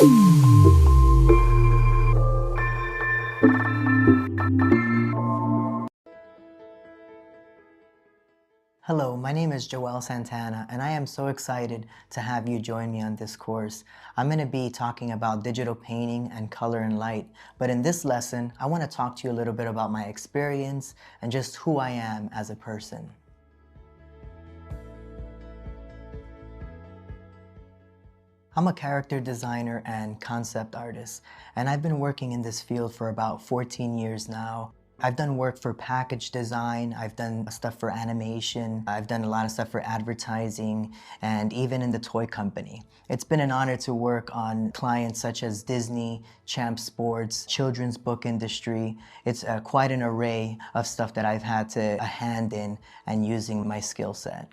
Hello, my name is Santana, and I am so excited to have you join me on this course. I'm going to be talking about digital painting and color and light, but in this lesson, I want to talk to you a little bit about my experience and just who I am as a person. I'm a character designer and concept artist, and I've been working in this field for about 14 years now. I've done work for package design, I've done stuff for animation, I've done a lot of stuff for advertising, and even in the toy company. It's been an honor to work on clients such as Disney, Champ Sports, children's book industry. It's quite an array of stuff that I've had to a hand in and using my skill set.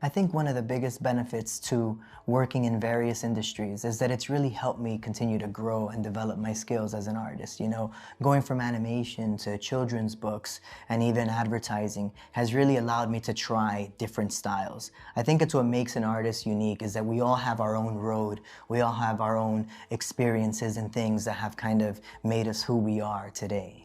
I think one of the biggest benefits to working in various industries is that it's really helped me continue to grow and develop my skills as an artist. You know, going from animation to children's books and even advertising has really allowed me to try different styles. I think it's what makes an artist unique is that we all have our own road. We all have our own experiences and things that have kind of made us who we are today.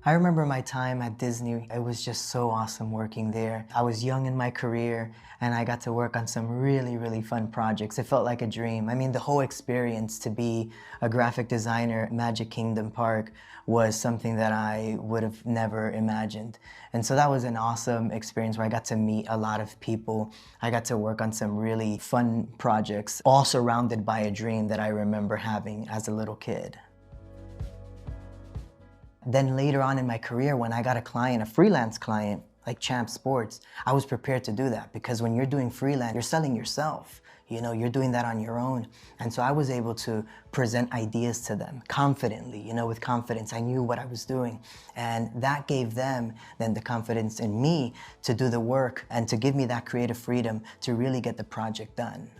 I remember my time at Disney. It was just so awesome working there. I was young in my career and I got to work on some really fun projects. It felt like a dream. I mean, the whole experience to be a graphic designer at Magic Kingdom Park was something that I would have never imagined. And so that was an awesome experience where I got to meet a lot of people. I got to work on some really fun projects, all surrounded by a dream that I remember having as a little kid. Then later on in my career, when I got a client, a freelance client, like Champ Sports, I was prepared to do that because when you're doing freelance, you're selling yourself. You know, you're doing that on your own. And so I was able to present ideas to them confidently, you know, with confidence. I knew what I was doing. And that gave them then the confidence in me to do the work and to give me that creative freedom to really get the project done.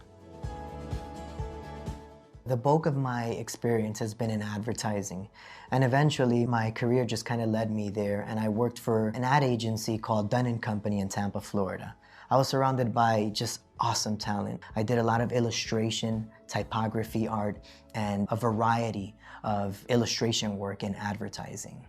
The bulk of my experience has been in advertising, and eventually my career just kind of led me there, and I worked for an ad agency called Dunn & Company in Tampa, Florida. I was surrounded by just awesome talent. I did a lot of illustration, typography art, and a variety of illustration work in advertising.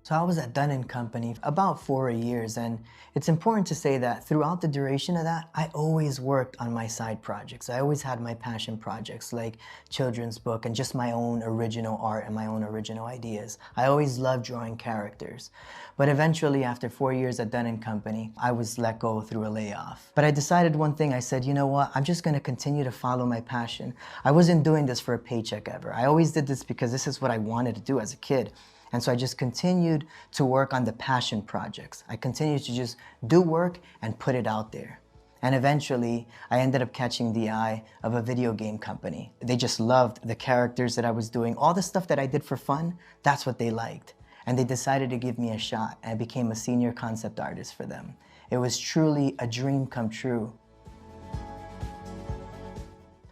So I was at Dunn & Company about 4 years, and it's important to say that throughout the duration of that, I always worked on my side projects. I always had my passion projects like children's book and just my own original art and my own original ideas. I always loved drawing characters. But eventually, after 4 years at Dunn & Company, I was let go through a layoff. But I decided one thing, I said, you know what, I'm just gonna continue to follow my passion. I wasn't doing this for a paycheck ever. I always did this because this is what I wanted to do as a kid. And so I just continued to work on the passion projects. I continued to just do work and put it out there. And eventually, I ended up catching the eye of a video game company. They just loved the characters that I was doing. All the stuff that I did for fun, that's what they liked. And they decided to give me a shot, and I became a senior concept artist for them. It was truly a dream come true.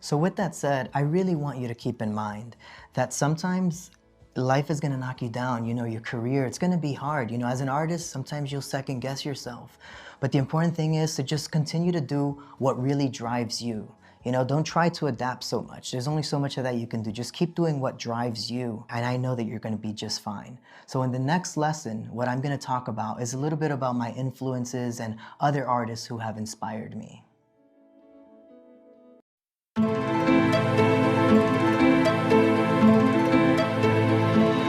So with that said, I really want you to keep in mind that sometimes life is gonna knock you down, you know, your career, it's gonna be hard. You know, as an artist, sometimes you'll second guess yourself. But the important thing is to just continue to do what really drives you. You know, don't try to adapt so much. There's only so much of that you can do. Just keep doing what drives you, and I know that you're gonna be just fine. So in the next lesson, what I'm gonna talk about is a little bit about my influences and other artists who have inspired me.